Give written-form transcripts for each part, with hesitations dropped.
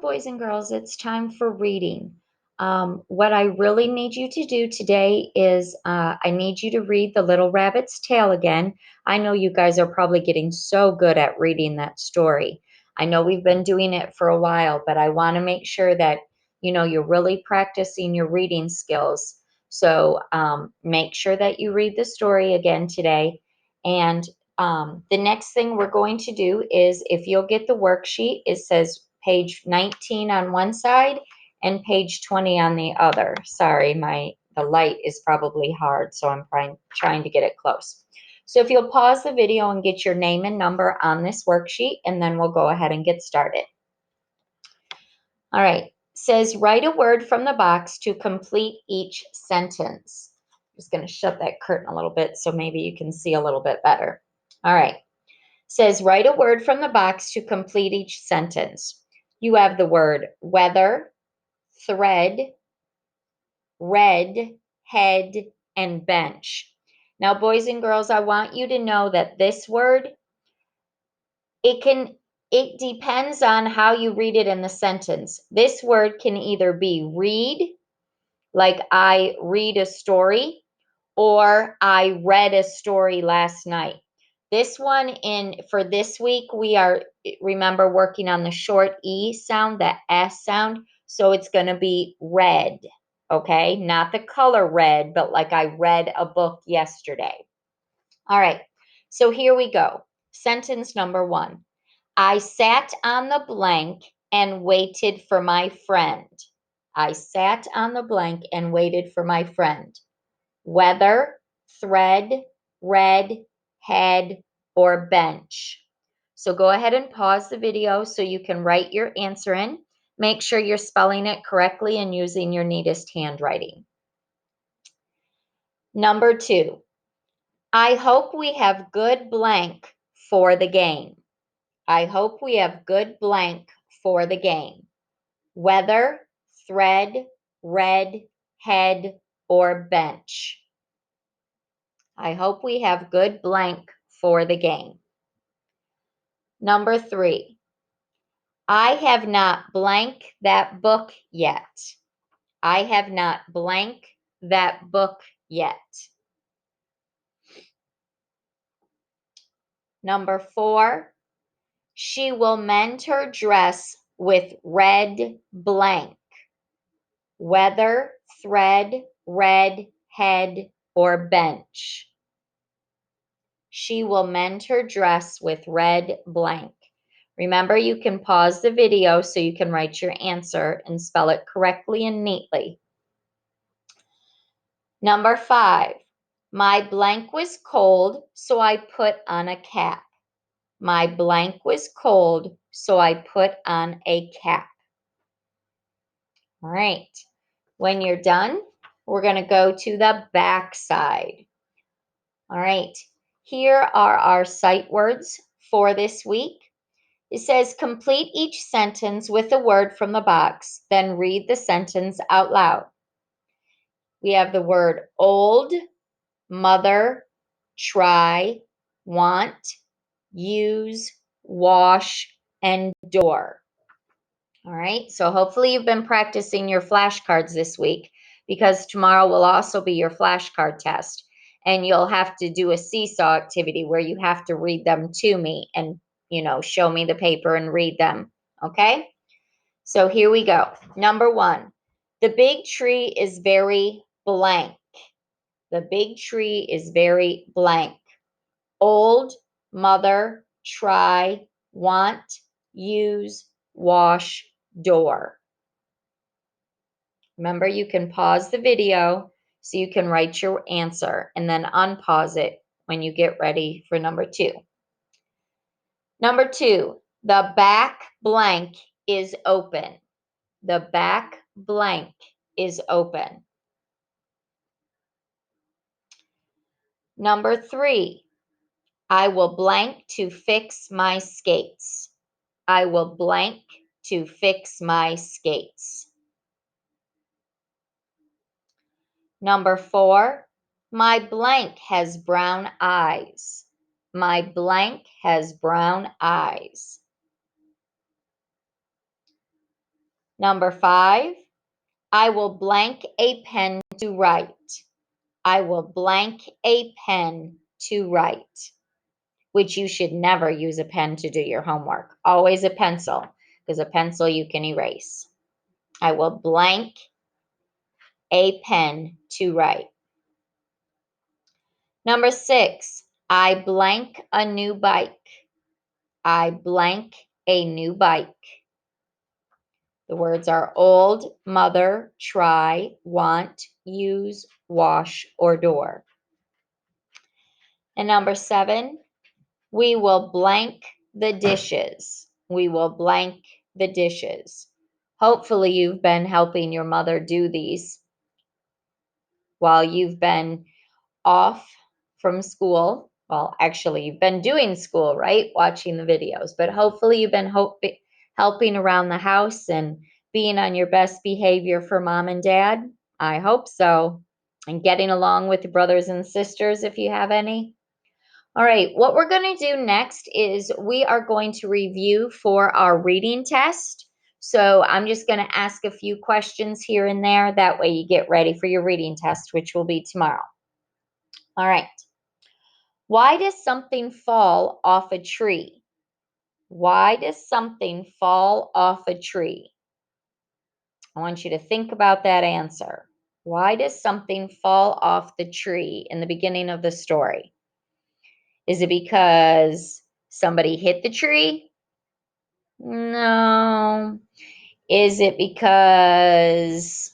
boys and girls, it's time for reading. What I really need you to do today is I need you to read The Little Rabbit's Tale again. I know you guys are probably getting so good at reading that story. I know we've been doing it for a while, but I want to make sure that you're really practicing your reading skills. So make sure that you read the story again today. And the next thing we're going to do is, if you'll get the worksheet, it says page 19 on one side and page 20 on the other. Sorry, the light is probably hard, so I'm trying to get it close. So if you'll pause the video and get your name and number on this worksheet, and then we'll go ahead and get started. All right, it says write a word from the box to complete each sentence. I'm just going to shut that curtain a little bit so maybe you can see a little bit better. All right. Says write a word from the box to complete each sentence. You have the word weather, thread, red, head, and bench. Now, boys and girls, I want you to know that this word, it depends on how you read it in the sentence. This word can either be read, like I read a story, or I read a story last night. This one for this week, we are, remember, working on the short E sound, the S sound. So it's going to be read, okay? Not the color red, but like I read a book yesterday. All right, so here we go. Sentence number 1. I sat on the blank and waited for my friend. I sat on the blank and waited for my friend. Weather, thread, red, head, or bench. So go ahead and pause the video so you can write your answer in. Make sure you're spelling it correctly and using your neatest handwriting. Number 2, I hope we have good blank for the game. I hope we have good blank for the game. Weather, thread, red, head, or bench. I hope we have good blank for the game. Number 3, I have not blank that book yet. I have not blank that book yet. Number 4, she will mend her dress with red blank. Weather, thread, red, head, or bench. She will mend her dress with red blank. Remember, you can pause the video so you can write your answer and spell it correctly and neatly. Number 5, my blank was cold, so I put on a cap. My blank was cold, so I put on a cap. All right, when you're done, we're going to go to the back side. All right, here are our sight words for this week. It says complete each sentence with a word from the box, then read the sentence out loud. We have the word old, mother, try, want, use, wash, and door. All right, so hopefully you've been practicing your flashcards this week, because tomorrow will also be your flashcard test. And you'll have to do a seesaw activity where you have to read them to me and, show me the paper and read them. Okay? So here we go. Number 1, the big tree is very blank. The big tree is very blank. Old, mother, try, want, use, wash, door. Remember, you can pause the video so you can write your answer and then unpause it when you get ready for number 2. Number 2, the back blank is open. The back blank is open. Number 3, I will blank to fix my skates. I will blank to fix my skates. Number 4, my blank has brown eyes. My blank has brown eyes. Number 5, I will blank a pen to write. I will blank a pen to write, which you should never use a pen to do your homework. Always a pencil, because a pencil you can erase. I will blank a pen to write. Number 6, I blank a new bike. I blank a new bike. The words are old, mother, try, want, use, wash, or door. And number 7, we will blank the dishes. We will blank the dishes. Hopefully you've been helping your mother do these while you've been off from school. Well, actually, you've been doing school, right? Watching the videos, but hopefully you've been helping around the house and being on your best behavior for mom and dad. I hope so. And getting along with your brothers and sisters if you have any. All right, what we're going to do next is we are going to review for our reading test. So I'm just going to ask a few questions here and there. That way you get ready for your reading test, which will be tomorrow. All right. Why does something fall off a tree? Why does something fall off a tree? I want you to think about that answer. Why does something fall off the tree in the beginning of the story? Is it because somebody hit the tree? No. Is it because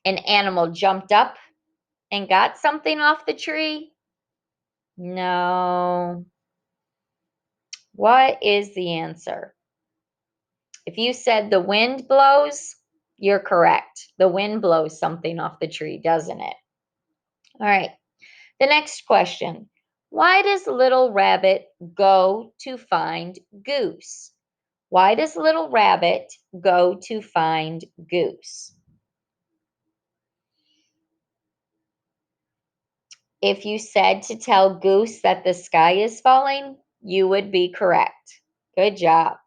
an animal jumped up and got something off the tree? No. What is the answer? If you said the wind blows, you're correct. The wind blows something off the tree, doesn't it? All right. The next question. Why does little rabbit go to find goose? Why does little rabbit go to find goose? If you said to tell goose that the sky is falling, you would be correct. Good job.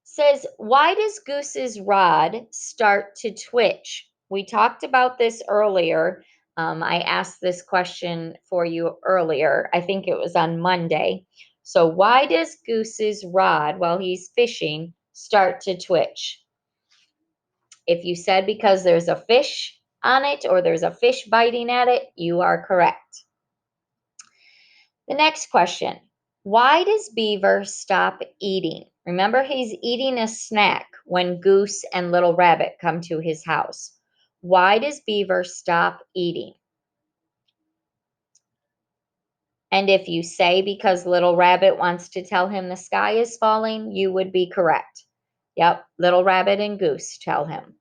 Says, why does Goose's rod start to twitch? We talked about this earlier. I asked this question for you earlier. I think it was on Monday. So why does Goose's rod, while he's fishing, start to twitch? If you said because there's a fish on it or there's a fish biting at it, you are correct. The next question, why does Beaver stop eating? Remember, he's eating a snack when Goose and Little Rabbit come to his house. Why does Beaver stop eating? And if you say because Little Rabbit wants to tell him the sky is falling, you would be correct. Yep, Little Rabbit and Goose tell him.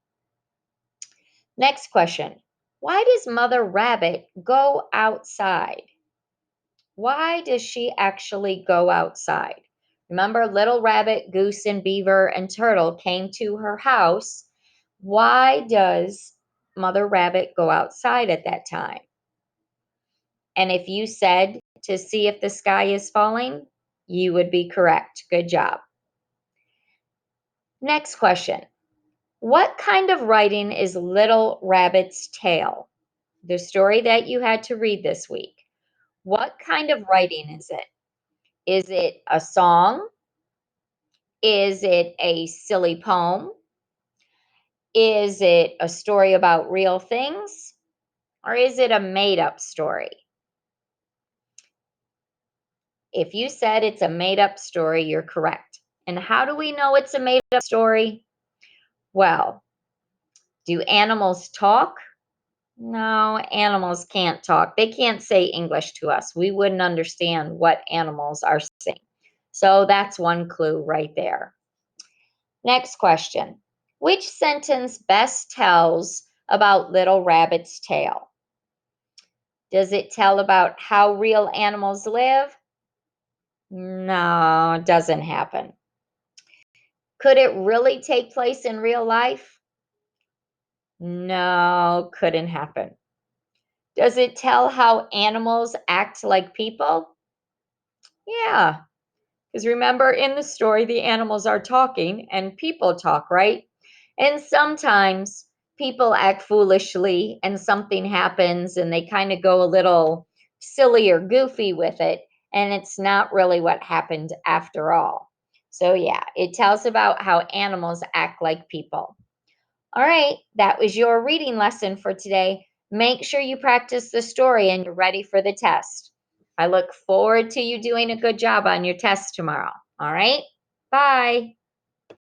Next question, why does Mother Rabbit go outside? Why does she actually go outside? Remember, Little Rabbit, Goose, and Beaver and Turtle came to her house. Why does Mother Rabbit go outside at that time? And if you said to see if the sky is falling, you would be correct. Good job. Next question. What kind of writing is Little Rabbit's tale? The story that you had to read this week. What kind of writing is it? Is it a song? Is it a silly poem? Is it a story about real things? Or is it a made up story? If you said it's a made up story, you're correct. And how do we know it's a made up story? Well, do animals talk? No, animals can't talk. They can't say English to us. We wouldn't understand what animals are saying. So that's one clue right there. Next question. Which sentence best tells about Little Rabbit's tale? Does it tell about how real animals live? No, it doesn't happen. Could it really take place in real life? No, couldn't happen. Does it tell how animals act like people? Yeah, Because remember, in the story, the animals are talking and people talk, right? And sometimes people act foolishly and something happens and they kind of go a little silly or goofy with it. And it's not really what happened after all. So, yeah, it tells about how animals act like people. All right, that was your reading lesson for today. Make sure you practice the story and you're ready for the test. I look forward to you doing a good job on your test tomorrow. All right, bye.